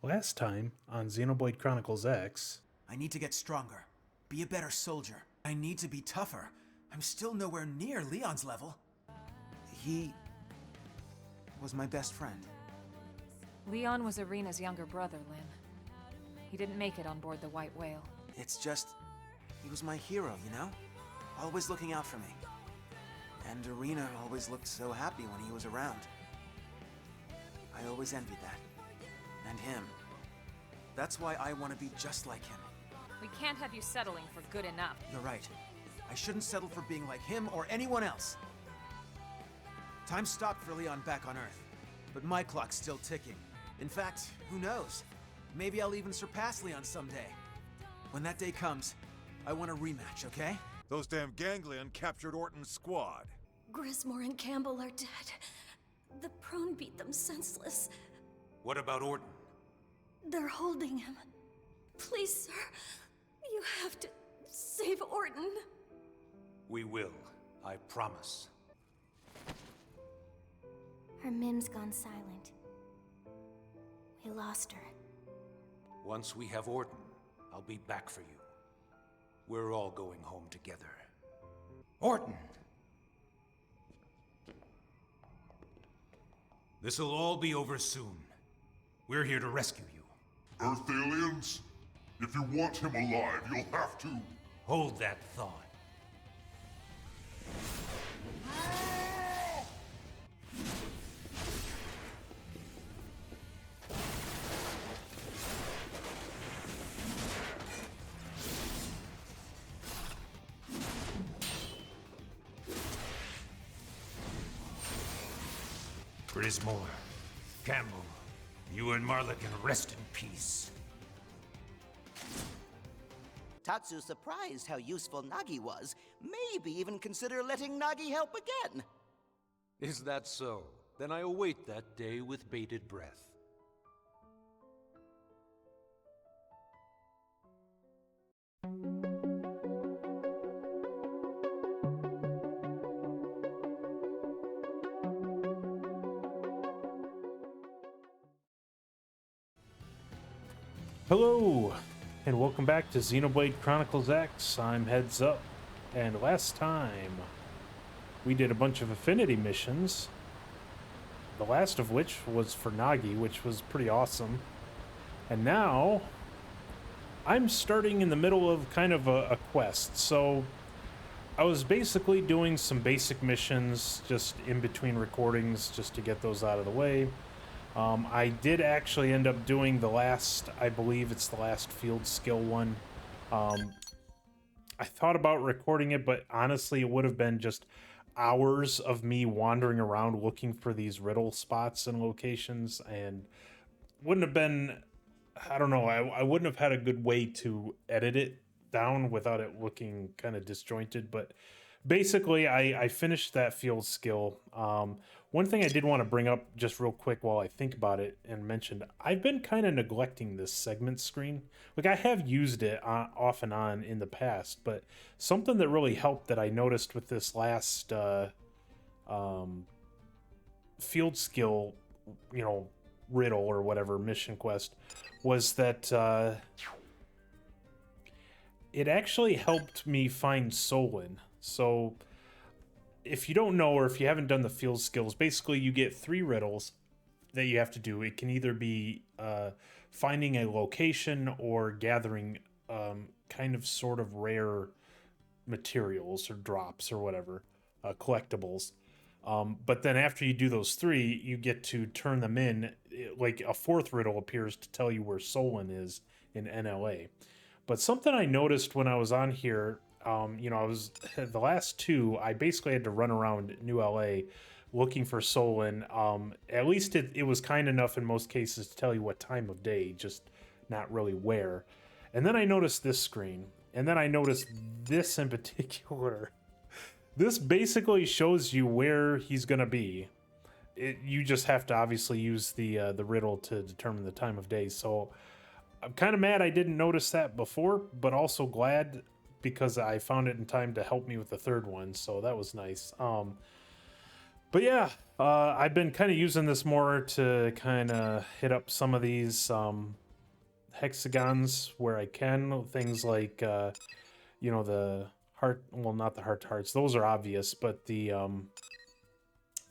Last time on Xenoblade Chronicles X, I need to get stronger. Be a better soldier. I need to be tougher. I'm still nowhere near Leon's level. He was my best friend. Leon was Irina's younger brother, Lynn. He didn't make it on board the White Whale. It's just, he was my hero, you know? Always looking out for me. And Irina always looked so happy when he was around. I always envied that. And him. That's why I want to be just like him. We can't have you settling for good enough. You're right. I shouldn't settle for being like him or anyone else. Time stopped for Leon back on Earth. But my clock's still ticking. In fact, who knows? Maybe I'll even surpass Leon someday. When that day comes, I want a rematch, okay? Those damn ganglion captured Orton's squad. Grismore and Campbell are dead. The prone beat them senseless. What about Orton? They're holding him. Please, sir, you have to save Orton. We will, I promise. Her Mim's gone silent. We lost her. Once we have Orton, I'll be back for you. We're all going home together. Orton! This'll all be over soon. We're here to rescue you. Earth aliens? If you want him alive, you'll have to... Hold that thought. Grismore, Campbell, you and Marla can rest in peace. Tatsu's surprised how useful Nagi was. Maybe even consider letting Nagi help again. Is that so? Then I await that day with bated breath. hello, and welcome back to Xenoblade Chronicles X. I'm Heads Up, and last time we did a bunch of Affinity missions, the last of which was for Nagi, which was pretty awesome. And now I'm starting in the middle of kind of a quest. So I was basically doing some basic missions just in between recordings just to get those out of the way. I did actually end up doing the last, I believe it's the last field skill one. I thought about recording it, but honestly it would have been just hours of me wandering around looking for these riddle spots and locations, and wouldn't have been, I don't know, I wouldn't have had a good way to edit it down without it looking kind of disjointed. But basically I finished that field skill. One thing I did want to bring up just real quick while I think about it and mentioned, I've been kind of neglecting this segment screen. Like, I have used it off and on in the past, but something that really helped that I noticed with this last field skill, riddle or whatever, mission quest, was that it actually helped me find Solon. So if you don't know, or if you haven't done the field skills, basically you get 3 riddles that you have to do. It can either be finding a location or gathering kind of sort of rare materials or drops or whatever, collectibles. But then after you do those 3, you get to turn them in. Like, a 4th riddle appears to tell you where Solon is in NLA. But something I noticed when I was on here, I was the last 2, I basically had to run around New LA looking for Solon. At least it was kind enough in most cases to tell you what time of day, just not really where. And then I noticed this screen, and then I noticed this in particular. This basically shows you where he's gonna be. You just have to obviously use the riddle to determine the time of day. So I'm kind of mad I didn't notice that before, but also glad because I found it in time to help me with the 3rd one, so that was nice. But yeah, I've been kind of using this more to kind of hit up some of these hexagons where I can. Things like, you know, the heart, well, not the heart to hearts. Those are obvious, but the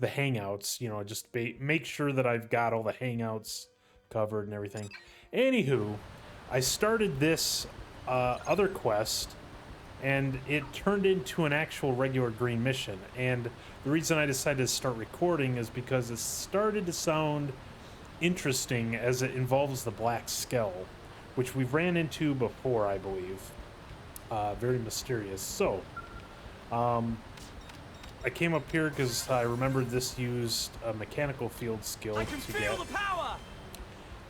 hangouts, you know, just make sure that I've got all the hangouts covered and everything. Anywho, I started this other quest, and it turned into an actual regular green mission. And the reason I decided to start recording is because it started to sound interesting as it involves the Black Skull, which we've ran into before, I believe. Very mysterious. So, I came up here because I remembered this used a mechanical field skill to get. The power!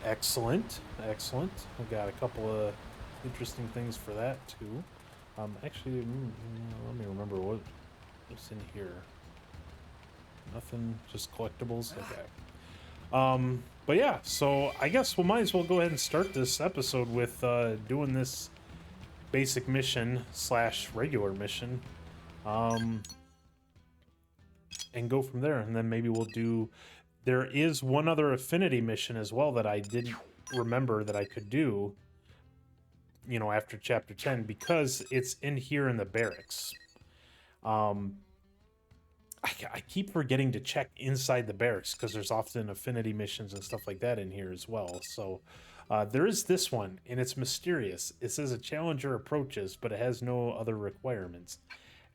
Excellent, excellent. We got a couple of interesting things for that too. Actually, let me remember what's in here. Nothing, just collectibles. Okay. But yeah, so I guess we might as well go ahead and start this episode with doing this basic mission / regular mission. And go from there, and then maybe we'll do. There is one other Affinity mission as well that I didn't remember that I could do, you know, after chapter 10, because it's in here in the barracks. I keep forgetting to check inside the barracks because there's often Affinity missions and stuff like that in here as well. So there is this one, and it's mysterious. It says a challenger approaches, but it has no other requirements.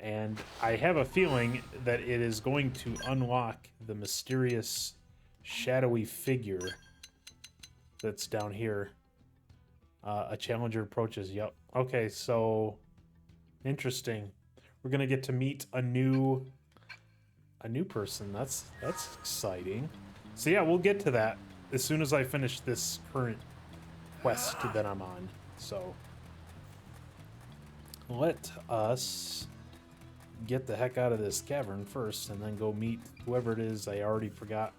And I have a feeling that it is going to unlock the mysterious, shadowy figure that's down here. A challenger approaches. Yep. Okay, so interesting. We're gonna get to meet a new person. That's exciting. So yeah, we'll get to that as soon as I finish this current quest that I'm on. So let us get the heck out of this cavern first, and then go meet whoever it is I already forgot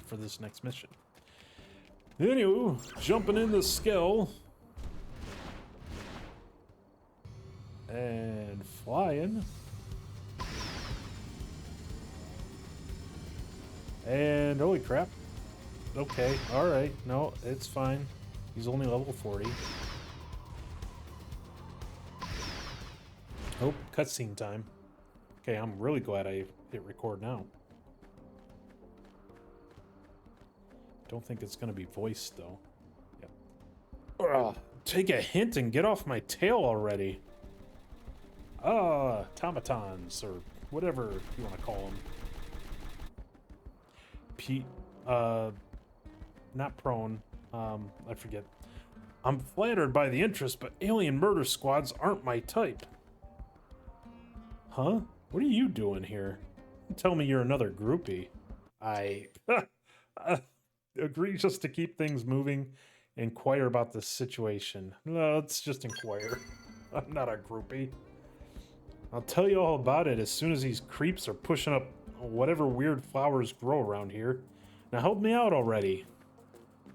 for this next mission. Anyway, jumping in the skull and flying, and holy crap. Okay, all right, no, it's fine. He's only level 40. Oh, cutscene time. Okay, I'm really glad I hit record now. Don't think it's gonna be voiced though. Yep. Ugh, take a hint and get off my tail already. Automatons, or whatever you want to call them. Not prone. I forget. I'm flattered by the interest, but alien murder squads aren't my type. Huh? What are you doing here? Tell me you're another groupie. I agree just to keep things moving. Inquire about the situation. No, let's just inquire. I'm not a groupie. I'll tell you all about it as soon as these creeps are pushing up whatever weird flowers grow around here. Now help me out already.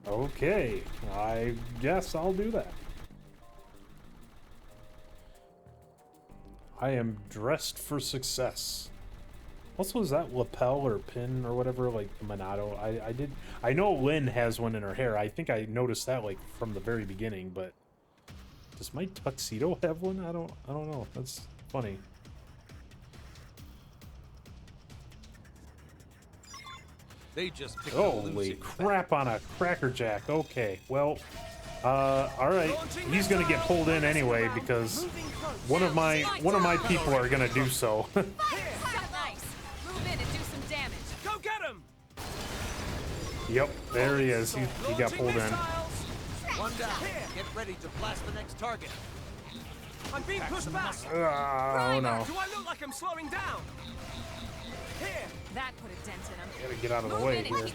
Okay, I guess I'll do that. I am dressed for success. Also, is that lapel or pin or whatever, like the Monado? I know Lynn has one in her hair. I think I noticed that like from the very beginning, but does my tuxedo have one? I don't know. That's funny. They just picked Holy crap on a crackerjack. Okay, well, all right. He's gonna get pulled in anyway because one of my people are gonna do so. Nice. Move in and do some damage. Go get him! Yep, there he is. He got pulled in. One down. Get ready to blast the next target. I'm being pushed back. Oh no! Do I look like I'm slowing down? Here. That put a dent in him. Gotta get out of the way here. Nice.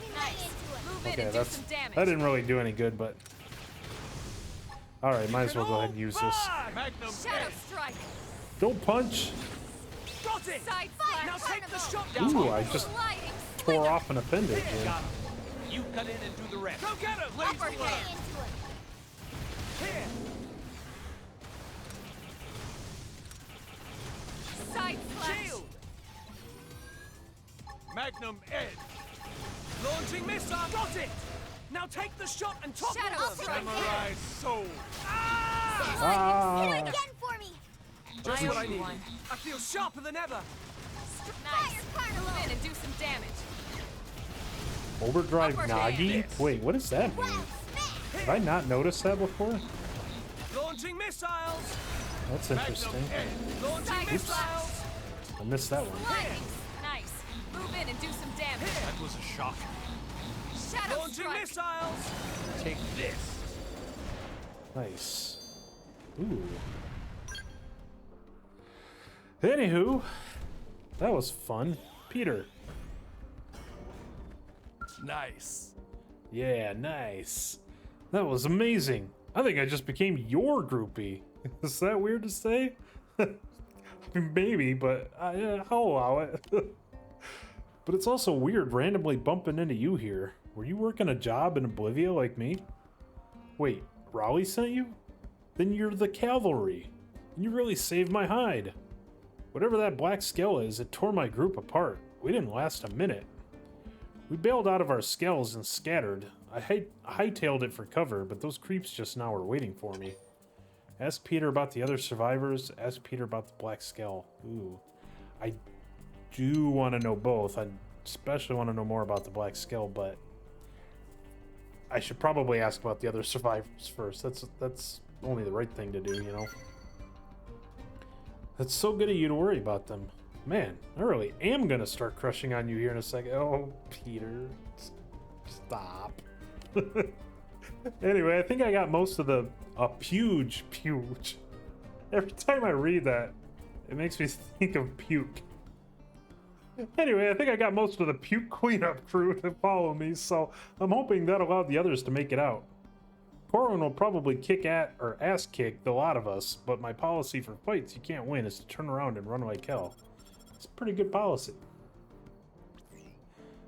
Move in Okay, and do some damage. that didn't really do any good, but all right, might as well go ahead and use this. Magnum Shadow strike. Don't punch. Got it. Side flash. Now take the shot down. Ooh, I just Sliding. tore off an appendage. Got him. You cut in and do the rest. Go get him. Upper hand. Here. Side flash. Shield. Magnum Ed. Launching missile! Got it! Now take the shot and topple Shadow them! Strike! Samurai Soul. Hit it again for me! Just I what owe I you need. one. I feel sharper than ever. Nice. Move in and do some damage. Overdrive Upper Nagi? hand. Wait, what does that mean? Did I not notice that before? Launching missiles! That's interesting. Launching Oops. missiles! I missed that one. Nice. Move in and do some damage. That was a shock. Shadow Launching Strike. missiles! Take this. Nice. Ooh. Anywho, that was fun. Peter. Nice. Yeah, nice. That was amazing. I think I just became your groupie. Is that weird to say? I mean, maybe, but I'll allow it. But it's also weird randomly bumping into you here. Were you working a job in Oblivia like me? Wait, Raleigh sent you? Then you're the cavalry. And you really saved my hide. Whatever that black scale is, it tore my group apart. We didn't last a minute. We bailed out of our skells and scattered. I hightailed it for cover, but those creeps just now were waiting for me. Ask Peter about the other survivors. Ask Peter about the black scale. Ooh. I do want to know both. I especially want to know more about the black scale, but I should probably ask about the other survivors first. That's only the right thing to do, you know? That's so good of you to worry about them. Man, I really am gonna start crushing on you here in a second. Oh, Peter. Stop. Anyway, I think I got most of the... huge. Every time I read that, it makes me think of puke. Anyway, I think I got most of the puke cleanup crew to follow me, so I'm hoping that allowed the others to make it out. Corwin will probably ass kick the lot of us, but my policy for fights you can't win is to turn around and run like hell. It's a pretty good policy.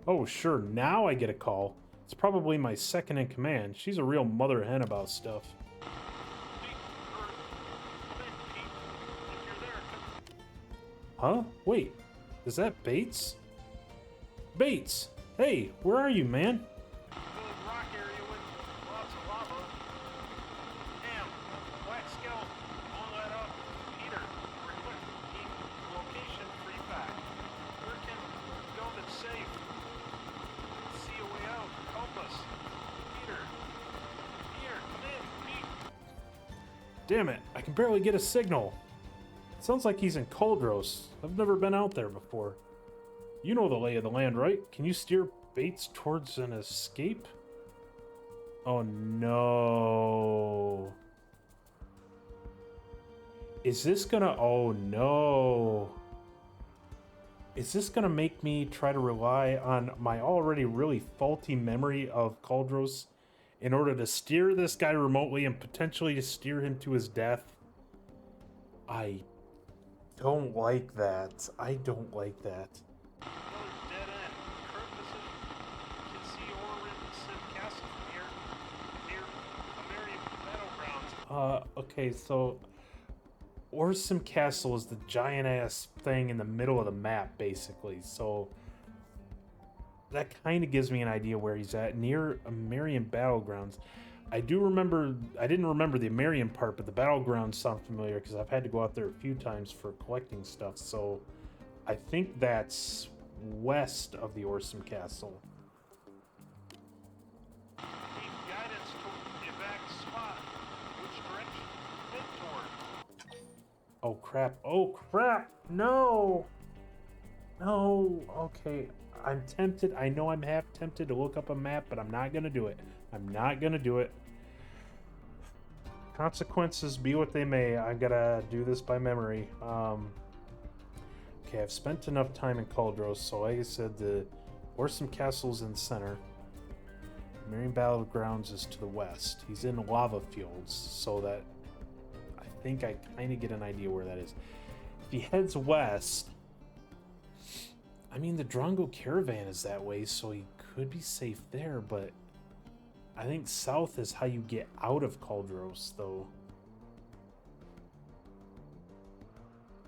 Oh, sure, now I get a call. It's probably my second in command. She's a real mother hen about stuff. Huh? Wait, is that Bates? Bates! Hey, where are you, man? Rock area with lots of lava. Damn, black scale, all that up. Peter, request team location free back. Where can we go that's safe? See a way out. Help us. Peter. Here, come in. Pete. Damn it, I can barely get a signal. Sounds like he's in Cauldros. I've never been out there before. You know the lay of the land, right? Can you steer Bates towards an escape? Oh no. Is this gonna... Oh no. Is this gonna make me try to rely on my already really faulty memory of Cauldros in order to steer this guy remotely and potentially to steer him to his death? I don't like that. I don't like that. Another dead end. Current position. Can see Orin Sim Castle from here. Near Amerian Battlegrounds. Okay, so Orsum Castle is the giant ass thing in the middle of the map, basically. So that kind of gives me an idea where he's at, near Amerian Battlegrounds. I didn't remember the Amerian part, but the Battlegrounds sound familiar because I've had to go out there a few times for collecting stuff. So I think that's west of the Orsum Castle. Need guidance to the evac spot. Which direction? Head toward. Oh crap. Oh crap. No. No. Okay. I'm tempted. I know I'm half tempted to look up a map, but I'm not going to do it. I'm not going to do it. Consequences be what they may. I gotta do this by memory. Okay, I've spent enough time in Cauldros, so like I said, the Orsum Castle's in the center. Marion Battlegrounds is to the west. He's in lava fields, so that I think I kind of get an idea where that is. If he heads west, I mean, the Drongo caravan is that way, so he could be safe there, but I think south is how you get out of Cauldros, though.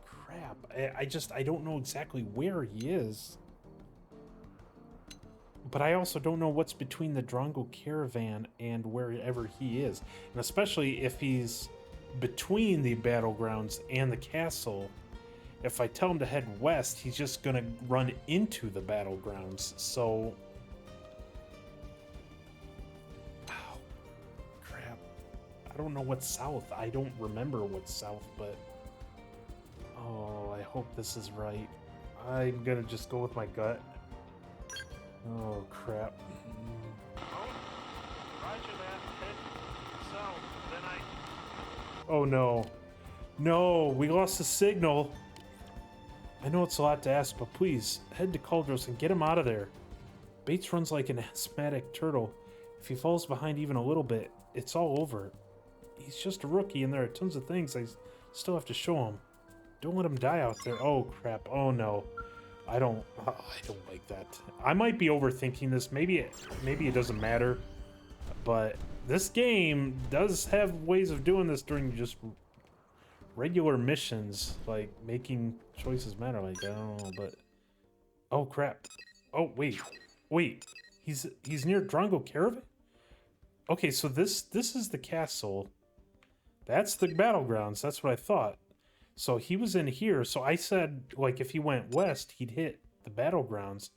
Crap. I don't know exactly where he is. but I also don't know what's between the Drongo caravan and wherever he is. And especially if he's between the battlegrounds and the castle, if I tell him to head west, he's just gonna run into the battlegrounds. So, oh, crap. I don't know what's south. I don't remember what's south, but oh, I hope this is right. I'm gonna just go with my gut. Oh, crap. Roger that. Head south. Then Oh, no. No, we lost the signal. I know it's a lot to ask, but please, head to Cauldros and get him out of there. Bates runs like an asthmatic turtle. If he falls behind even a little bit, it's all over. He's just a rookie, and there are tons of things I still have to show him. Don't let him die out there. Oh, crap. Oh, no. I don't like that. I might be overthinking this. Maybe it doesn't matter. But this game does have ways of doing this during just regular missions, like making choices matter. Like, I don't know, but oh crap. Oh wait. He's near Drongo Caravan? Okay, so this is the castle. That's the battlegrounds. That's what I thought. So he was in here. So I said, like, if he went west, he'd hit the battlegrounds.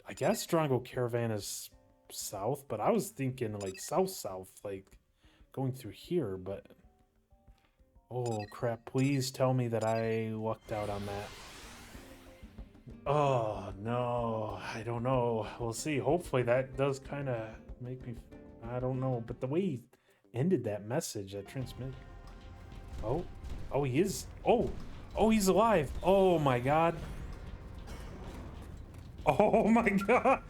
I guess Drongo Caravan is south, but I was thinking like south, like going through here, but oh crap, please tell me that I lucked out on that. Oh no, I don't know. We'll see. Hopefully that does kind of make me, I don't know, but the way he ended that message, that transmit. Oh, he is. Oh, he's alive. Oh my god. Oh my god.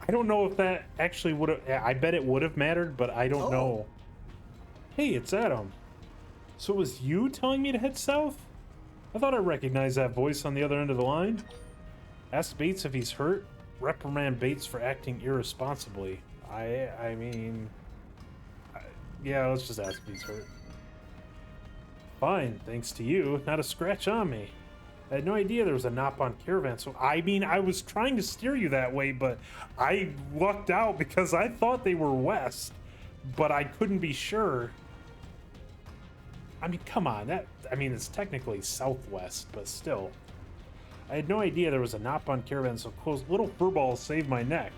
I don't know if that actually would have, I bet it would have mattered, but I don't know. Hey, it's Adam. So it was you telling me to head south? I thought I recognized that voice on the other end of the line. Ask Bates if he's hurt. Reprimand Bates for acting irresponsibly. I mean, yeah, let's just ask if he's hurt. Fine, thanks to you. Not a scratch on me. I had no idea there was a Nopon caravan, so I mean, I was trying to steer you that way, but I lucked out because I thought they were west, but I couldn't be sure. I mean, come on, it's technically southwest, but still. I had no idea there was a Nopon caravan, so close little furball saved my neck.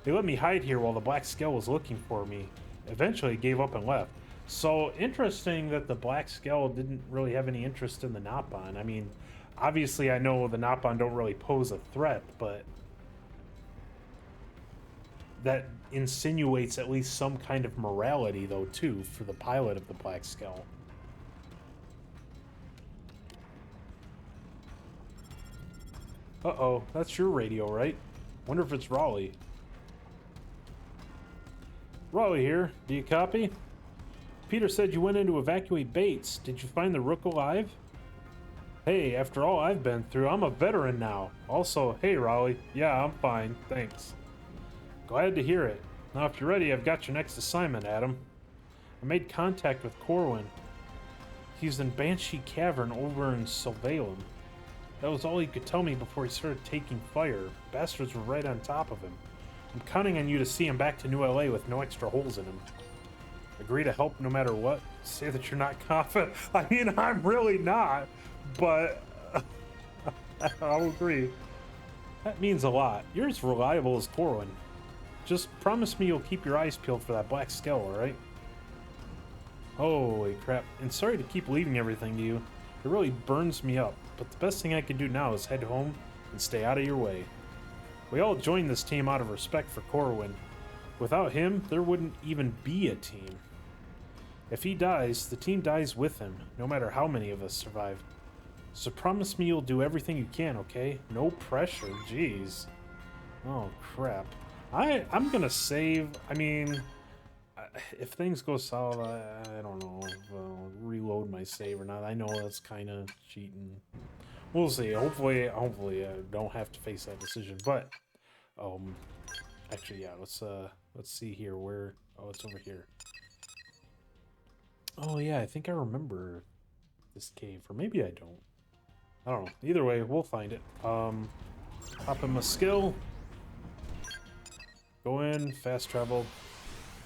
They let me hide here while the Black Scale was looking for me. Eventually gave up and left. So interesting that the Black Scale didn't really have any interest in the Nopon. I mean, obviously I know the Nopon don't really pose a threat, but that insinuates at least some kind of morality, though, too, for the pilot of the Black Scale. Uh-oh, that's your radio, right? Wonder if it's Raleigh. Raleigh here. Do you copy? Peter said you went in to evacuate Bates. Did you find the Rook alive? Hey, after all I've been through, I'm a veteran now. Also, hey Raleigh. Yeah, I'm fine. Thanks. Glad to hear it. Now if you're ready, I've got your next assignment, Adam. I made contact with Corwin. He's in Banshee Cavern over in Sylvalem. That was all he could tell me before he started taking fire. Bastards were right on top of him. I'm counting on you to see him back to New LA with no extra holes in him. Agree to help no matter what? Say that you're not confident. I mean, I'm really not, but I'll agree. That means a lot. You're as reliable as Corwin. Just promise me you'll keep your eyes peeled for that Black Scale, alright? Holy crap. And sorry to keep leaving everything to you. It really burns me up, but the best thing I can do now is head home and stay out of your way. We all joined this team out of respect for Corwin. Without him, there wouldn't even be a team. If he dies, the team dies with him, no matter how many of us survive. So promise me you'll do everything you can, okay? No pressure, jeez. Oh, crap. I'm gonna save, I mean, if things go south, I don't know if I'll reload my save or not. I know that's kind of cheating. We'll see. Hopefully I don't have to face that decision, but, actually, yeah, let's see here where, oh, it's over here. Oh yeah, I think I remember this cave, or maybe I don't. I don't know. Either way, we'll find it. Pop in my skill. Go in, fast travel.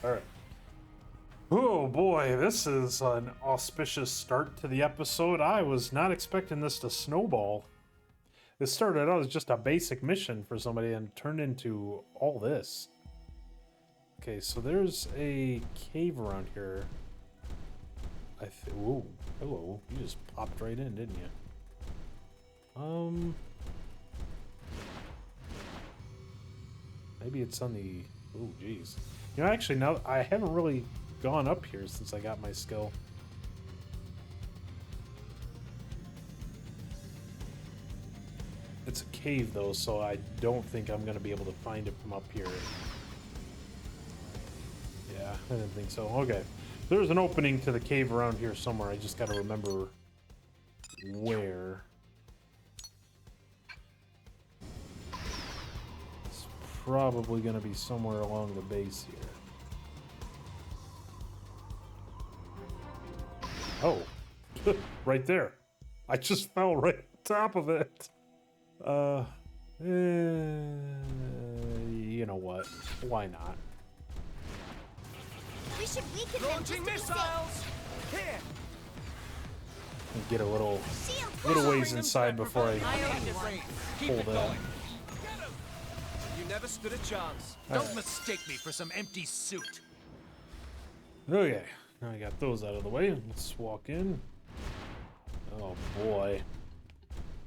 Alright. Oh boy, this is an auspicious start to the episode. I was not expecting this to snowball. It started out as just a basic mission for somebody and turned into all this. Okay, so there's a cave around here. Ooh, hello. You just popped right in, didn't you? Maybe it's on the... Oh, geez. You know, actually, now I haven't really gone up here since I got my skill. It's a cave, though, so I don't think I'm going to be able to find it from up here. Yeah, I didn't think so. Okay. There's an opening to the cave around here somewhere. I just got to remember where. It's probably going to be somewhere along the base here. Oh, right there. I just fell right on top of it. You know what? Why not? We should weaken them just to be safe. Here. And get a little ways inside before I pull that. You never stood a chance. Don't mistake me for some empty suit. Okay, now I got those out of the way. Let's walk in. Oh boy.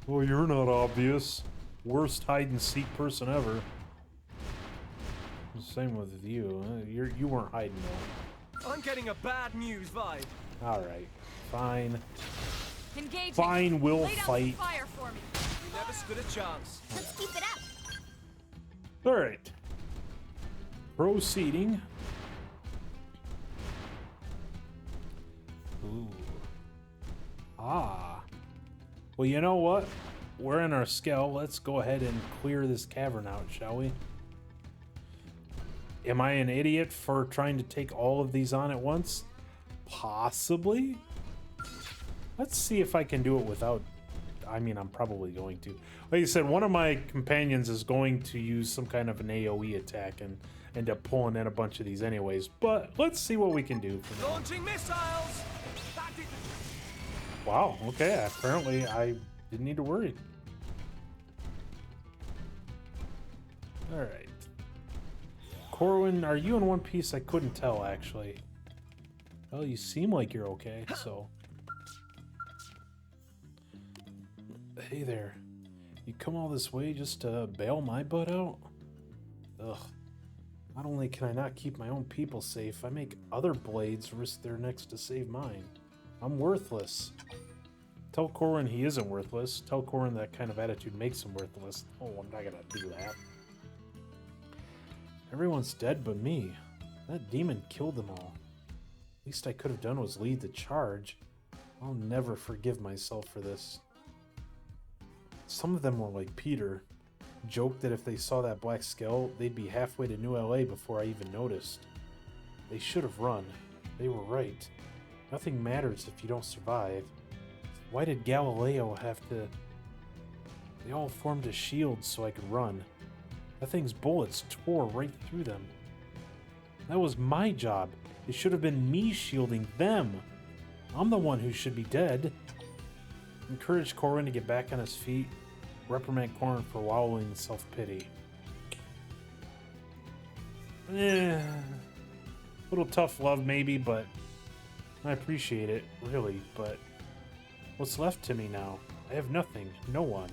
Oh, you're not obvious. Worst hide and seek person ever. Same with you. You weren't hiding though. I'm getting a bad news vibe. All right, fine. Engaging. Fine, we'll Lay down fight. some fire for me. You never stood a chance. Let's keep it up. All right. Proceeding. Ooh. Ah. Well, you know what? We're in our skill. Let's go ahead and clear this cavern out, shall we? Am I an idiot for trying to take all of these on at once? Possibly. Let's see if I can do it without... I mean, I'm probably going to. Like I said, one of my companions is going to use some kind of an AoE attack and end up pulling in a bunch of these anyways. But let's see what we can do for now. Launching missiles. Wow, okay, apparently I didn't need to worry. Alright. Corwin, are you in one piece? I couldn't tell, actually. Well, you seem like you're okay, so... Hey there. You come all this way just to bail my butt out? Ugh. Not only can I not keep my own people safe, I make other blades risk their necks to save mine. I'm worthless. Tell Corwin he isn't worthless. Tell Corwin that kind of attitude makes him worthless. Oh, I'm not gonna do that. Everyone's dead but me. That demon killed them all. Least I could have done was lead the charge. I'll never forgive myself for this. Some of them were like Peter. Joked that if they saw that black skull, they'd be halfway to New LA before I even noticed. They should have run. They were right. Nothing matters if you don't survive. Why did Galileo have to... They all formed a shield so I could run. That thing's bullets tore right through them. That was my job. It should have been me shielding them. I'm the one who should be dead. Encourage Corwin to get back on his feet. Reprimand Corwin for wallowing in self-pity. Little tough love maybe, but I appreciate it, really, but what's left to me now? I have nothing, no one.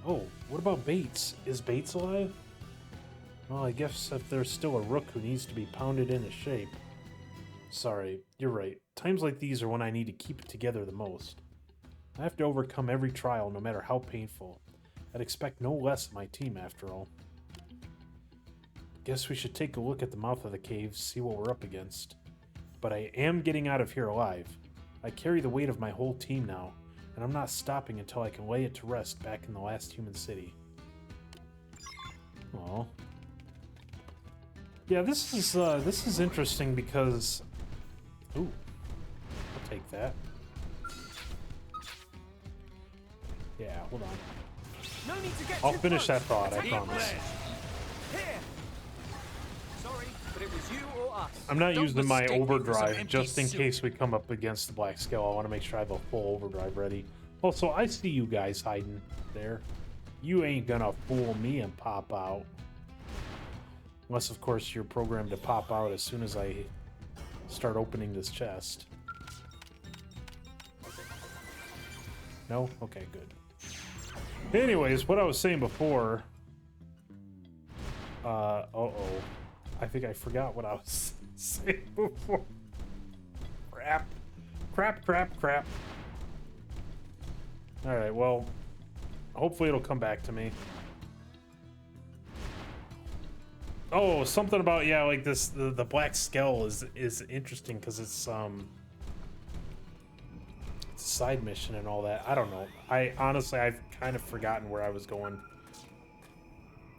Oh, what about Bates? Is Bates alive? Well, I guess if there's still a rook who needs to be pounded into shape. Sorry, you're right. Times like these are when I need to keep it together the most. I have to overcome every trial, no matter how painful. I'd expect no less of my team, after all. Guess we should take a look at the mouth of the cave, see what we're up against. But I am getting out of here alive. I carry the weight of my whole team now, and I'm not stopping until I can lay it to rest back in the last human city. Aww. Yeah, this is interesting because... Ooh. I'll take that. Yeah, hold on. No need to get I'll finish that thought, I promise. Here. us. I'm not Don't using my mistake me for some overdrive empty just in soup. case we come up against the black scale. I want to make sure I have a full overdrive ready. Also, I see you guys hiding there. You ain't gonna fool me and pop out. Unless, of course, you're programmed to pop out as soon as I start opening this chest. No? Okay, good. Anyways, what I was saying before... uh-oh. I think I forgot what I was saying before. Crap. Crap. Alright, well... hopefully it'll come back to me. Oh, something about, yeah, like this, the black skull is interesting because it's a side mission and all that. I don't know. Honestly, I've kind of forgotten where I was going.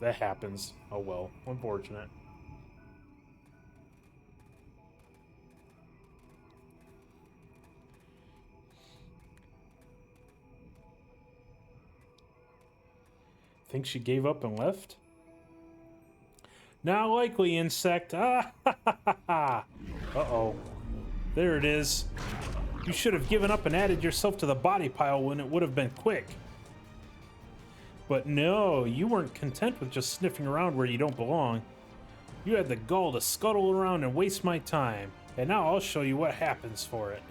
That happens. Oh well, unfortunate. Think she gave up and left? Not likely, insect. Ah, ha, ha, ha, ha. Uh-oh. There it is. You should have given up and added yourself to the body pile when it would have been quick. But no, you weren't content with just sniffing around where you don't belong. You had the gall to scuttle around and waste my time, and now I'll show you what happens for it.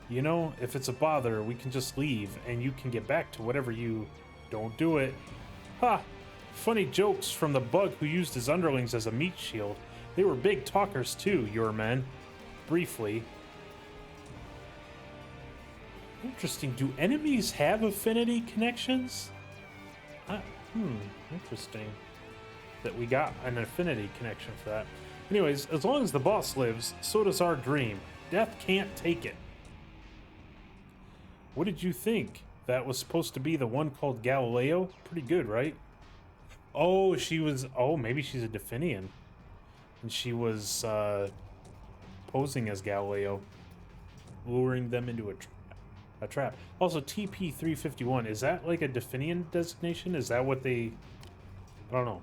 You know, if it's a bother, we can just leave, and you can get back to whatever you... Don't do it. Ha! Funny jokes from the bug who used his underlings as a meat shield. They were big talkers too, your men. Briefly. Interesting. Do enemies have affinity connections? Interesting. That we got an affinity connection for that. Anyways, as long as the boss lives, so does our dream. Death can't take it. What did you think? That was supposed to be the one called Galileo? Pretty good, right? Oh, she was... Oh, maybe she's a Definian. And she was posing as Galileo. Luring them into a trap. Also, TP-351. Is that like a Definian designation? Is that what they... I don't know.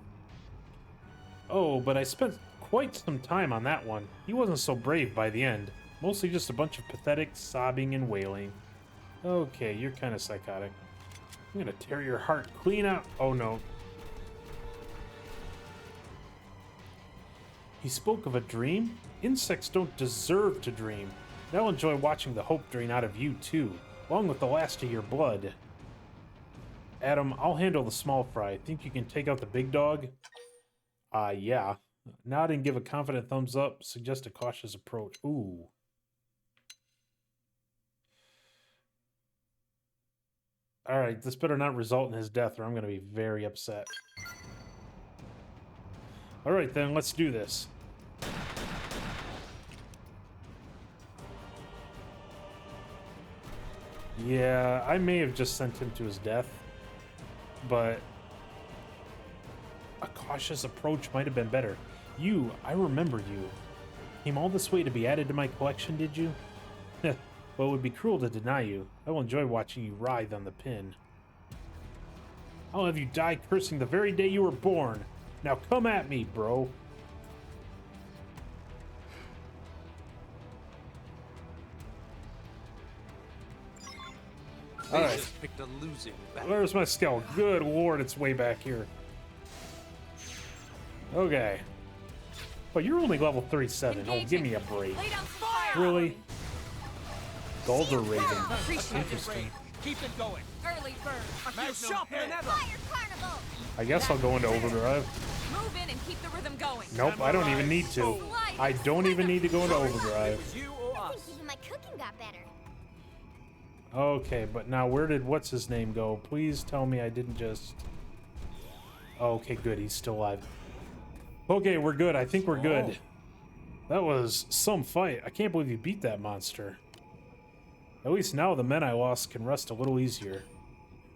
Oh, but I spent quite some time on that one. He wasn't so brave by the end. Mostly just a bunch of pathetic sobbing and wailing. Okay, you're kind of psychotic. I'm gonna tear your heart clean out. Oh no. He spoke of a dream? Insects don't deserve to dream. And I'll enjoy watching the hope drain out of you too, along with the last of your blood. Adam, I'll handle the small fry. Think you can take out the big dog? Yeah. Nod and give a confident thumbs up. Suggest a cautious approach. Ooh. Alright, this better not result in his death or I'm going to be very upset. Alright then, let's do this. Yeah, I may have just sent him to his death, but a cautious approach might have been better. You, I remember you. Came all this way to be added to my collection, did you? Well, it would be cruel to deny you. I will enjoy watching you writhe on the pin. I'll have you die cursing the very day you were born. Now come at me, bro. All right. Just picked a losing battle. Where's my skull? Good lord, it's way back here. Okay. But you're only level 37. Oh, give me a break. Really? Gold or Raven? Interesting. Keep it going. Early bird. I feel sharper than ever. I guess I'll go into overdrive. Move in and keep the rhythm going. Nope, I don't even need to. I don't even need to go into overdrive. You or I us? think even my cooking got better. Okay, but now where did what's his name go? Please tell me I didn't just... Oh, okay, good. He's still alive. Okay, we're good. I think we're good. That was some fight. I can't believe you beat that monster. At least now the men I lost can rest a little easier.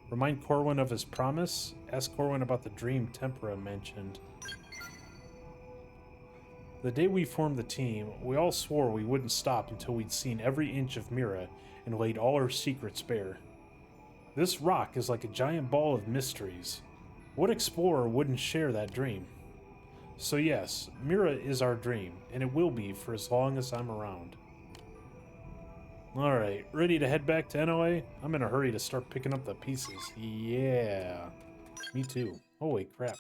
Remind Corwin of his promise. Ask Corwin about the dream Tempera mentioned. The day we formed the team, we all swore we wouldn't stop until we'd seen every inch of Mira and laid all her secrets bare. This rock is like a giant ball of mysteries. What explorer wouldn't share that dream? So yes, Mira is our dream, and it will be for as long as I'm around. Alright, ready to head back to NOA? I'm in a hurry to start picking up the pieces. Yeah, me too. Holy crap.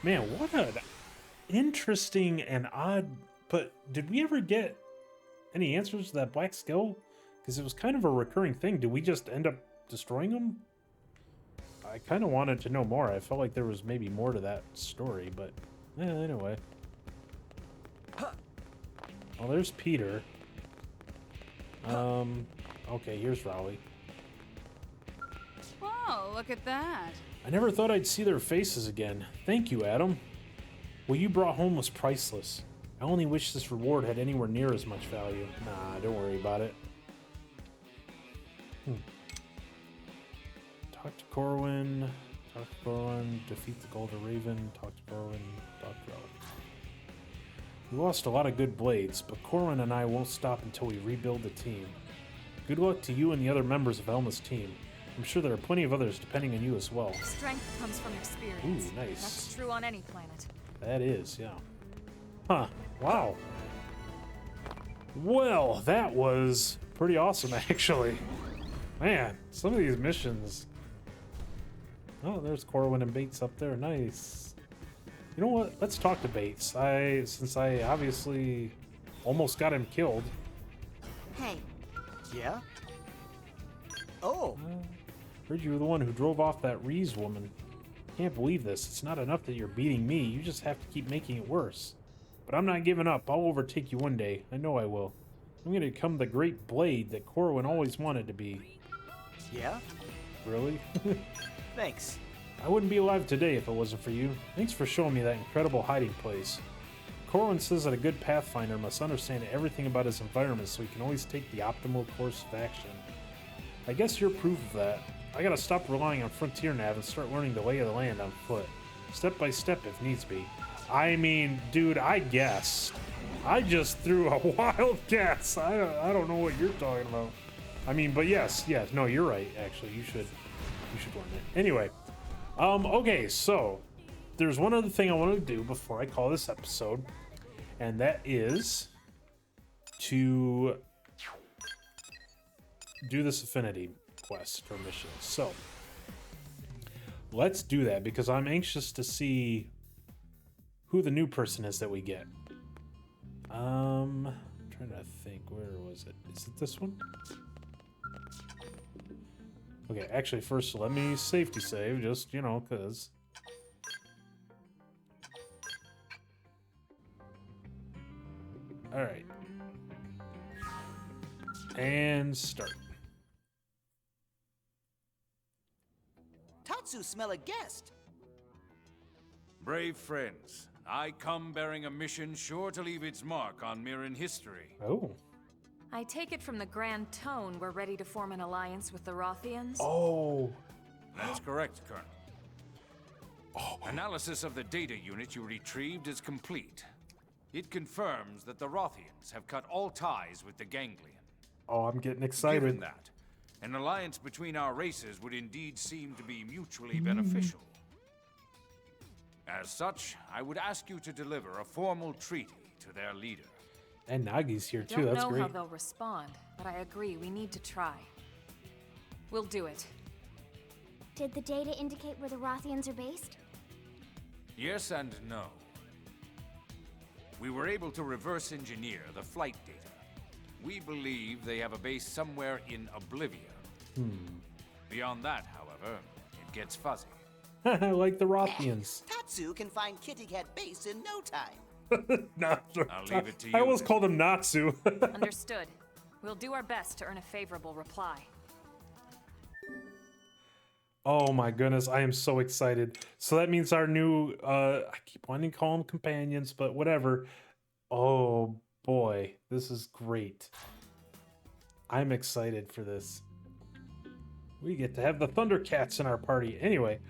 Man, what an interesting and odd... But did we ever get any answers to that black skull? Because it was kind of a recurring thing. Did we just end up destroying them? I kind of wanted to know more. I felt like there was maybe more to that story, but anyway. Well, there's Peter. Okay, here's Raleigh. Whoa, look at that. I never thought I'd see their faces again. Thank you, Adam. What you brought home was priceless. I only wish this reward had anywhere near as much value. Nah, don't worry about it. Talk to Corwin. Talk to Corwin. Defeat the Golden Raven. Talk to Corwin. Talk to Raleigh. We lost a lot of good blades, but Corwin and I won't stop until we rebuild the team. Good luck to you and the other members of Elma's team. I'm sure there are plenty of others depending on you as well. Strength comes from experience. Ooh, nice. That's true on any planet. That is, yeah. Huh. Wow. Well, that was pretty awesome, actually. Man, some of these missions... Oh, there's Corwin and Bates up there. Nice. You know what? Let's talk to Bates. Since I obviously almost got him killed. Hey. Yeah? Oh. Heard you were the one who drove off that Reese woman. Can't believe this. It's not enough that you're beating me. You just have to keep making it worse. But I'm not giving up. I'll overtake you one day. I know I will. I'm going to become the great blade that Corwin always wanted to be. Yeah? Really? Thanks. I wouldn't be alive today if it wasn't for you. Thanks for showing me that incredible hiding place. Corwin says that a good Pathfinder must understand everything about his environment so he can always take the optimal course of action. I guess you're proof of that. I gotta stop relying on Frontier Nav and start learning the lay of the land on foot. Step by step if needs be. I mean, dude, I guessed. I just threw a wild guess. I don't know what you're talking about. I mean, but yes, no, you're right, actually. You should learn it. Anyway, okay, so there's one other thing I want to do before I call this episode, and that is to do this Affinity quest or mission. So let's do that because I'm anxious to see who the new person is that we get. I'm trying to think, where was it? Is it this one? Okay, actually, first let me safety save, just, you know, because... Alright. And start. Tatsu smell a guest. Brave friends, I come bearing a mission sure to leave its mark on Mirren history. Oh. I take it from the grand tone we're ready to form an alliance with the Rothians? Oh. That's correct, Colonel. Analysis of the data unit you retrieved is complete. It confirms that the Rothians have cut all ties with the Ganglion. Oh, I'm getting excited. Given that, an alliance between our races would indeed seem to be mutually beneficial. As such, I would ask you to deliver a formal treaty to their leader. And Nagi's here too, Don't that's know great. how they'll respond, but I agree, we need to try. We'll do it. Did the data indicate where the Rothians are based? Yes and no. We were able to reverse engineer the flight data. We believe they have a base somewhere in Oblivion. Beyond that, however, it gets fuzzy. Like the Rothians. Tatsu can find Kitty Cat Base in no time. Natsu. I'll leave it to you. I always called him Natsu. Understood. We'll do our best to earn a favorable reply. Oh my goodness, I am so excited. So that means our new, I keep wanting to call them companions, but whatever. Oh boy, this is great. I'm excited for this. We get to have the Thundercats in our party. Anyway,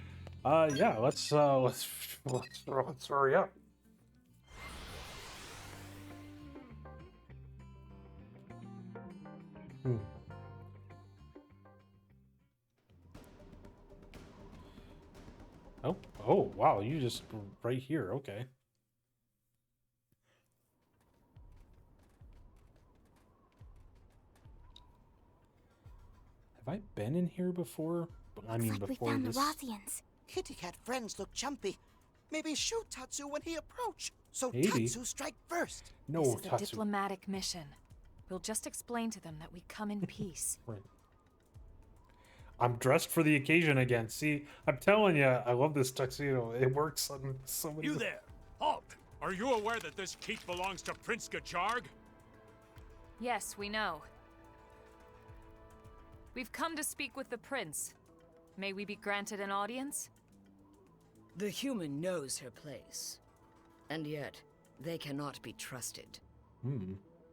yeah, let's hurry up. Oh, wow, you just right here, okay. Have I been in here before? I mean, Looks like we before found this. the Rothians. Kitty Cat friends look jumpy. Maybe shoot Tatsu when he approach. So Maybe. Tatsu strike first. No, This is a Tatsu. diplomatic mission. We'll just explain to them that we come in peace. Right. I'm dressed for the occasion again. See, I'm telling you, I love this tuxedo. It works on so many. You there! Halt! Are you aware that this keep belongs to Prince Gacharg? Yes, we know. We've come to speak with the prince. May we be granted an audience? The human knows her place. And yet, they cannot be trusted.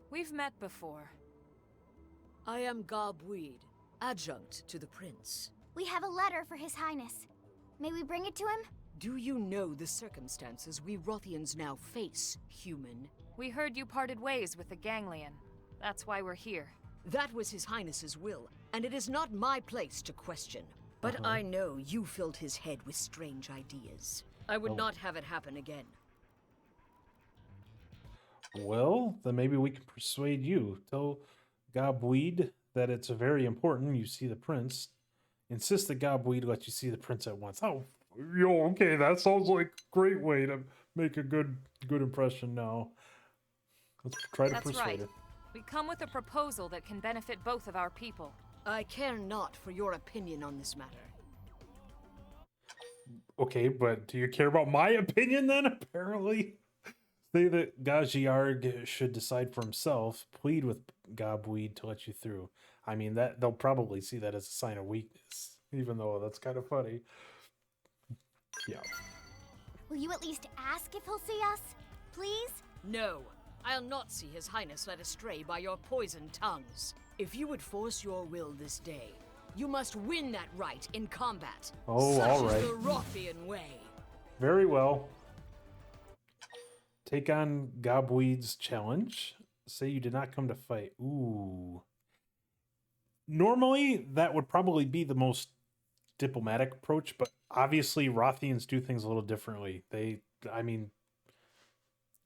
We've met before. I am Gobweed, adjunct to the prince. We have a letter for His Highness. May we bring it to him? Do you know the circumstances we Rothians now face, human? We heard you parted ways with the Ganglion. That's why we're here. That was His Highness's will, and it is not my place to question. But I know you filled his head with strange ideas. I would not have it happen again. Well, then maybe we can persuade you. Tell Gobweed that it's very important you see the prince. Insist that Gobweed let you see the prince at once. Oh, yo, okay, that sounds like a great way to make a good impression now. Let's try to That's persuade right. her. We come with a proposal that can benefit both of our people. I care not for your opinion on this matter. Okay, but do you care about my opinion then, apparently? Say that Gajiarg should decide for himself. Plead with Gobweed to let you through. I mean, that they'll probably see that as a sign of weakness, even though that's kind of funny. Yeah. Will you at least ask if he'll see us? Please? No, I'll not see His Highness led astray by your poisoned tongues. If you would force your will this day, you must win that right in combat. Oh, Such all right. is the Rothian way. Very well. Take on Gobweed's challenge. Say you did not come to fight. Ooh. Normally, that would probably be the most diplomatic approach, but obviously Rothians do things a little differently.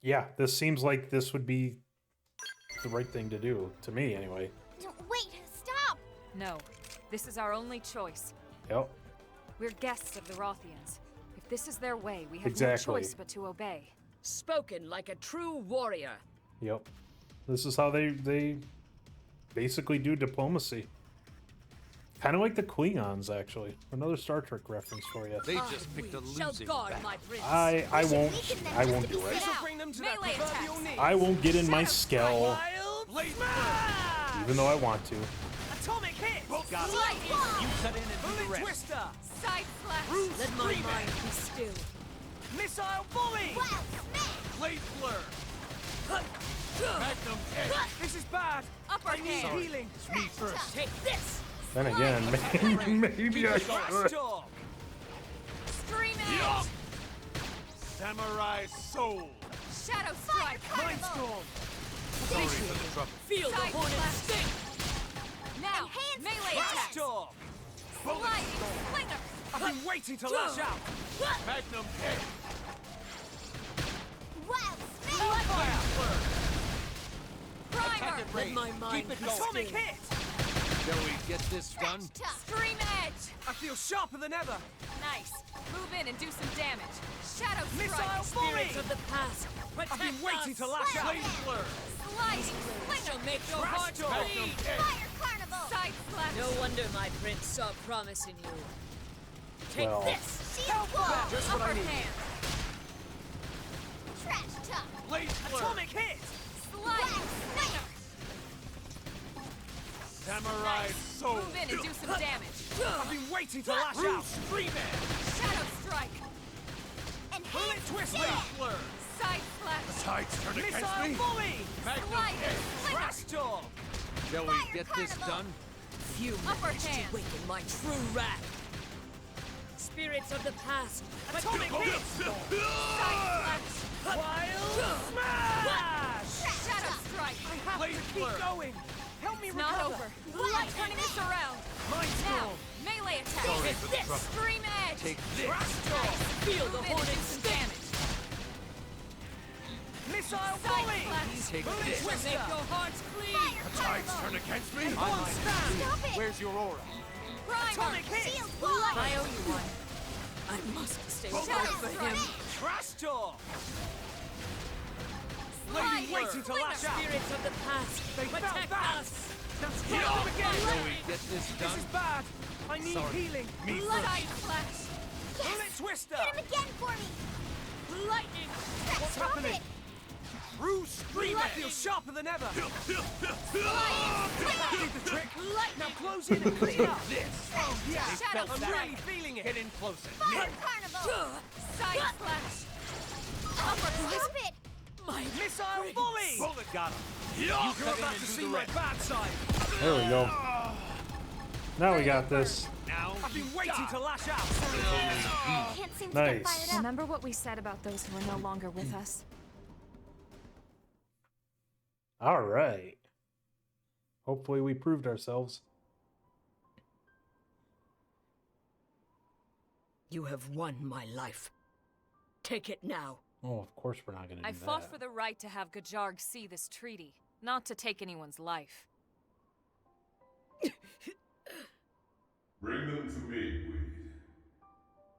Yeah, this seems like this would be the right thing to do, to me anyway. Wait, stop! No, this is our only choice. Yep. We're guests of the Rothians. If this is their way, we have Exactly. no choice but to obey. Spoken like a true warrior. Yep. This is how they basically do diplomacy. Kind of like the Klingons, actually. Another Star Trek reference for you. They just picked a losing battle. My prince. I won't do it. Bring them to that Melee proverbial attacks. knee. I won't get in my skell, Blade even though I want to. Atomic hit. Got it. Lightning! You cut in and do the rest. Twister. Side slash! Let my mind be still. Missile volley. Wow, smash! Blade blur. Magnum hit. This is bad. Upper I need hand. healing. It's me first. Take this! Then again, maybe I should. Dog. Stream edge! Samurai soul. Shadow strike! Mindstorm. Sorry for the trouble. Feel the Side hornet slash. sting! Now, melee attacks! Dog. Sliding slinger! I've been waiting to lash out. Magnum hit. Wow, smash! Fire. Primer! Let my mind Keep it be going. Atomic still. hit. Shall we get this done? Stream edge! I feel sharper than ever. Nice. Move in and do some damage. Shadow Missile strike! volley. Spirits of the past, I've protect been waiting us. to lash out. Blade blur. Sliding Shall slinger! make your heart Magnum bleed. hit. Fire carnival! Side slash! No wonder my prince saw promise in you. Take Well. this! Shield wall! Just what I Upper need. hand! Trash talk! Blade blur. Atomic hit! Sliding slinger! Samurai soul. Move in and do some damage. I've been waiting to lash out. Stream it. Shadow strike! Bullet twist. Blade blur. Side slash! Tides turn against me. Missile volley! Magnum Sliding hit. slinger! Trash dog. Shall we get this done? Few Upper managed hand. to awaken my true wrath. Spirits of the past, Atomic hit. Side slash! Wild smash. Shadow strike! I have to keep going. Help me It's not recover. over. I'm turning this around. Now, Mindstorm. melee attack. Sorry for the This trouble. stream edge. Take this. Trash dog. feel the Move in and do hornet some sting. damage. Missile volley! Take this. Make your hearts bleed. The tides turn against me. I On stand. Stop it! Where's your aura? Primer. Atomic hit. Shield wall! I owe you one. I must stay Both alive of for him. Trash talk. Lady waiting to lash out. Spirits of the past, They felt protect that. us. Now strike them again. Shall we get this done? This is bad. I need healing. Me Blood-eyed flash. Bullet twister. Hit him again for me! Lightning. What's Stop happening? it! Rouge stream. I feel sharper than ever. Did the trick. Now close in and clean up. This. Oh yeah. Shadow I'm strike. really feeling it. Get in closer. Fire carnival! Side flash. Stop it! My Missile volley. Bullet got him. You're about to see my bad side. There we go. Now we got this. Now I've been waiting to lash out. Can't seem to get Nice. fired up. Remember what we said about those who are no longer with us? All right. Hopefully we proved ourselves. You have won my life. Take it now. Oh, of course we're not going to do I that. fought for the right to have Gajarg see this treaty, not to take anyone's life. Bring them to me,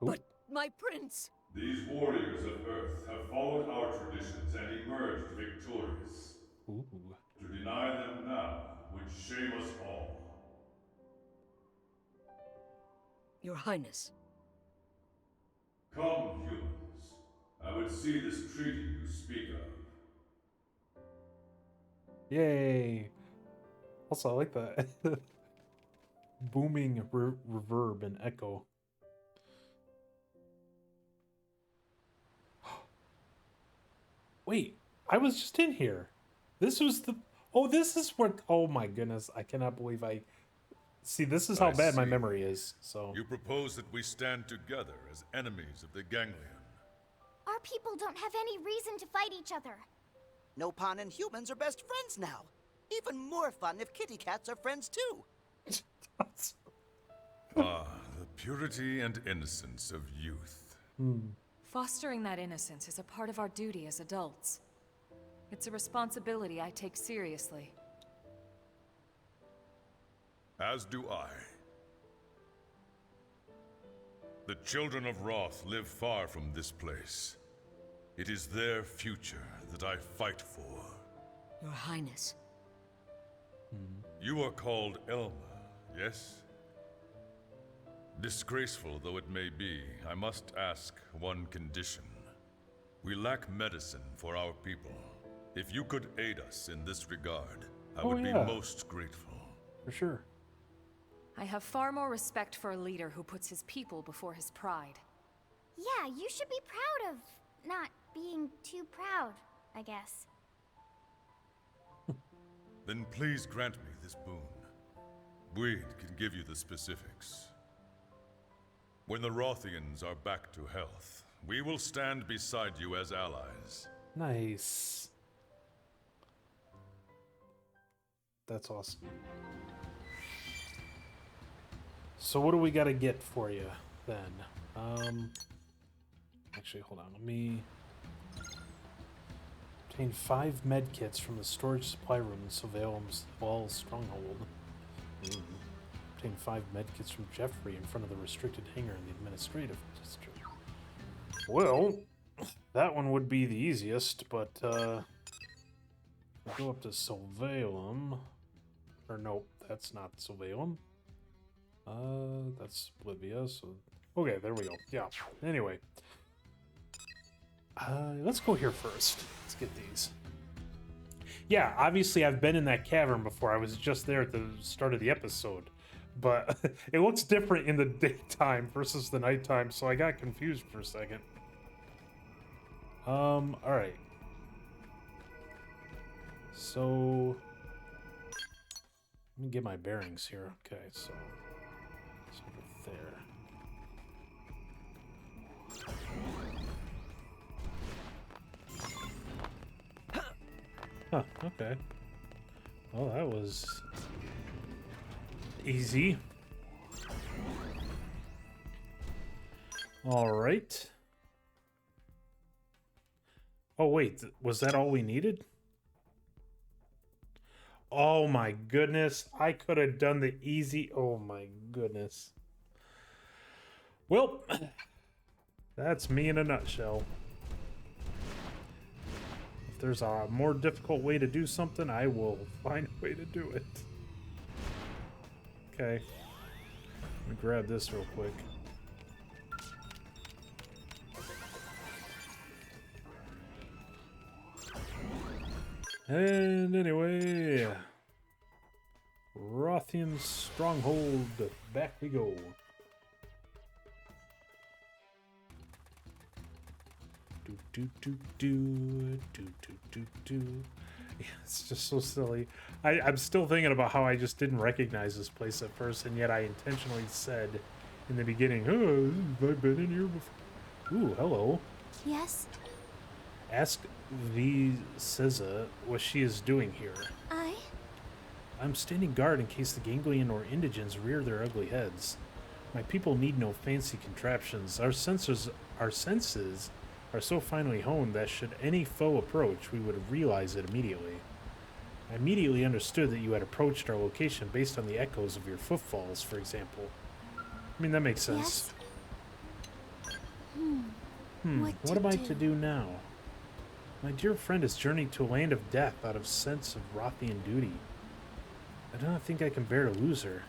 Weed. But my prince. These warriors of Earth have followed our traditions and emerged victorious. Ooh. To deny them now would shame us all. Your Highness. Come, humans. I would see this treaty you speak of. Yay. Also, I like that. Booming reverb and echo. Wait, I was just in here. This was the... Oh, this is what... Oh my goodness, I cannot believe I... See, this is how bad my memory is, so... You propose that we stand together as enemies of the Ganglion. Our people don't have any reason to fight each other. Nopon and humans are best friends now. Even more fun if kitty cats are friends too. Ah, the purity and innocence of youth. Fostering that innocence is a part of our duty as adults. It's a responsibility I take seriously. As do I. The children of Roth live far from this place. It is their future that I fight for. Your Highness. You are called Elma, yes? Disgraceful though it may be, I must ask one condition. We lack medicine for our people. If you could aid us in this regard, I would be most grateful. For sure. I have far more respect for a leader who puts his people before his pride. Yeah, you should be proud of not being too proud, I guess. Then please grant me this boon. Weed can give you the specifics. When the Rothians are back to health, we will stand beside you as allies. Nice. That's awesome. So what do we got to get for you then? Actually, hold on. Let me obtain 5 med kits from the storage supply room in Sylvael's Wall Stronghold. Obtain 5 med kits from Jeffrey in front of the restricted hangar in the administrative district. Well, that one would be the easiest, but we'll go up to Sylvaelum. Or nope, that's not Sylvaelum. That's Bolivia, so... Okay, there we go. Yeah, anyway. Let's go here first. Let's get these. Yeah, obviously I've been in that cavern before. I was just there at the start of the episode. But it looks different in the daytime versus the nighttime, so I got confused for a second. Alright. So... Let me get my bearings here. Okay, so... It's over there. Huh, okay. Well, that was... easy. Alright. Oh, wait. Was that all we needed? Oh, my goodness. I could have done the easy... Oh, my goodness. Well, that's me in a nutshell. If there's a more difficult way to do something, I will find a way to do it. Okay. Let me grab this real quick. And anyway, Rothian Stronghold, back we go. Yeah, it's just so silly. I'm still thinking about how I just didn't recognize this place at first, and yet I intentionally said in the beginning, "Oh, have I been in here before?" Ooh, hello. Yes? Ask V. Siza what she is doing here. I'm standing guard in case the Ganglion or Indigents rear their ugly heads. My people need no fancy contraptions. Our senses are so finely honed that should any foe approach, we would realize it immediately. I immediately understood that you had approached our location based on the echoes of your footfalls, for example. I mean, that makes sense. Yes? What am I to do now? My dear friend has journeyed to a land of death out of sense of Rothian duty. I do not think I can bear to lose her.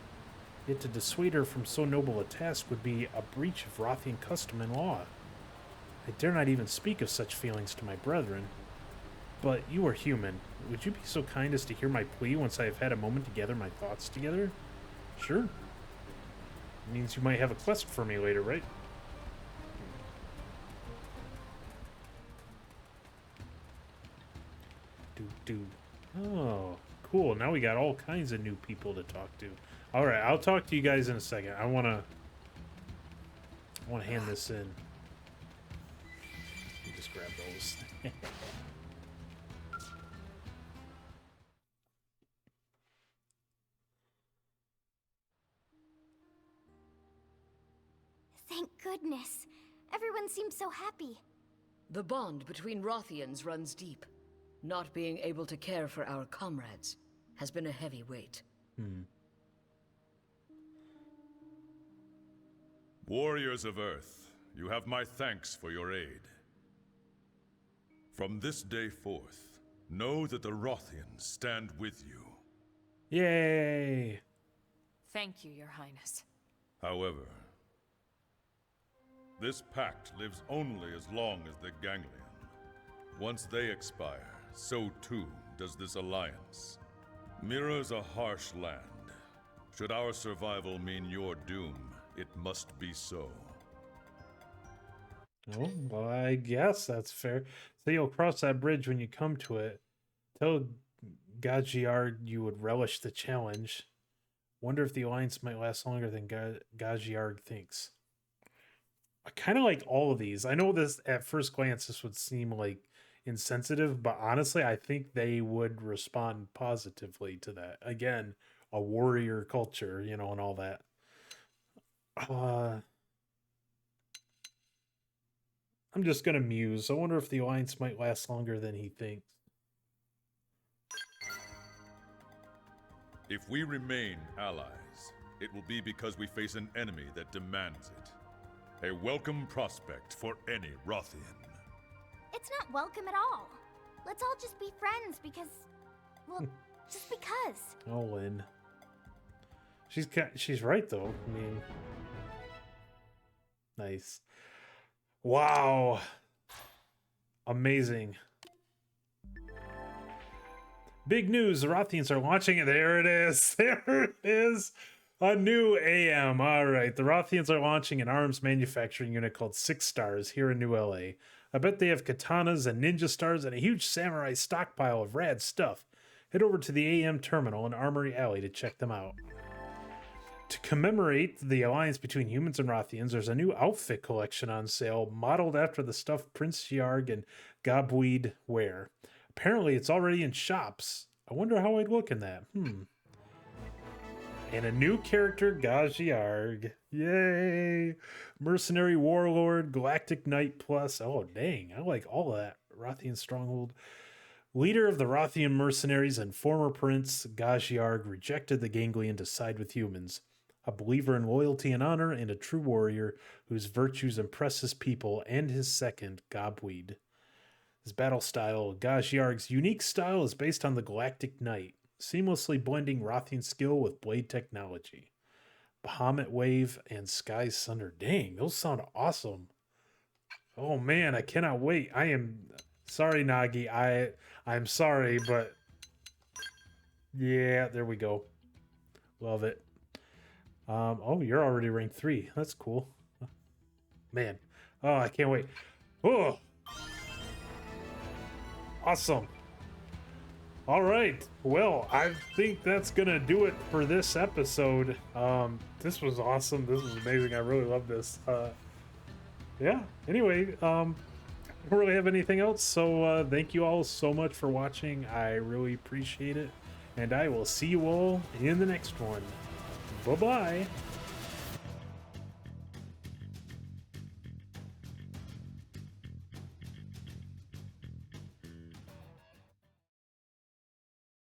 Yet to dissuade her from so noble a task would be a breach of Rothian custom and law. I dare not even speak of such feelings to my brethren. But you are human. Would you be so kind as to hear my plea once I have had a moment to gather my thoughts together? Sure. It means you might have a quest for me later, right? Oh, cool. Now we got all kinds of new people to talk to. All right, I'll talk to you guys in a second. I want to hand this in. Let me just grab those. Thank goodness. Everyone seems so happy. The bond between Rothians runs deep. Not being able to care for our comrades has been a heavy weight. Warriors of Earth, you have my thanks for your aid. From this day forth, know that the Rothians stand with you. Yay! Thank you, Your Highness. However, this pact lives only as long as the Ganglion. Once they expire, so too does this alliance. Mira's a harsh land. Should our survival mean your doom, it must be so. Oh, well, I guess that's fair. So you'll cross that bridge when you come to it. Tell Gajiard you would relish the challenge. Wonder if the alliance might last longer than Gajiard thinks. I kind of like all of these. I know this at first glance this would seem like insensitive, but honestly I think they would respond positively to that. Again, a warrior culture, you know, and all that. I'm just gonna muse. I wonder if the alliance might last longer than he thinks. If we remain allies, it will be because we face an enemy that demands it. A welcome prospect for any Rothian. It's not welcome at all. Let's all just be friends because... well, just because. Oh, Lynn. She's right, though. I mean... Nice. Wow. Amazing. Big news. The Rothians are launching it. There it is. There it is. A new AM. All right. The Rothians are launching an arms manufacturing unit called 6 Stars here in New LA. I bet they have katanas and ninja stars and a huge samurai stockpile of rad stuff. Head over to the AM terminal in Armory Alley to check them out. To commemorate the alliance between humans and Rothians, there's a new outfit collection on sale, modeled after the stuff Prince Yarg and Gobweed wear. Apparently, it's already in shops. I wonder how I'd look in that. And a new character, Gajiarg. Yay! Mercenary Warlord, Galactic Knight Plus. Oh, dang. I like all of that Rothian stronghold. Leader of the Rothian mercenaries and former prince, Gajiarg rejected the Ganglion to side with humans. A believer in loyalty and honor and a true warrior whose virtues impress his people and his second, Gobweed. His battle style, Gajiarg's unique style, is based on the Galactic Knight, seamlessly blending Rothian skill with blade technology. Bahamut Wave and Sky Sunder. Dang, those sound awesome. Oh man, I cannot wait. I am sorry, Nagi. I'm sorry, but yeah, there we go. Love it. Oh, you're already ranked 3. That's cool. Man. Oh, I can't wait. Oh. Awesome. All right. Well, I think that's going to do it for this episode. This was awesome. This was amazing. I really love this. Yeah. Anyway, I don't really have anything else. So thank you all so much for watching. I really appreciate it. And I will see you all in the next one. Bye-bye.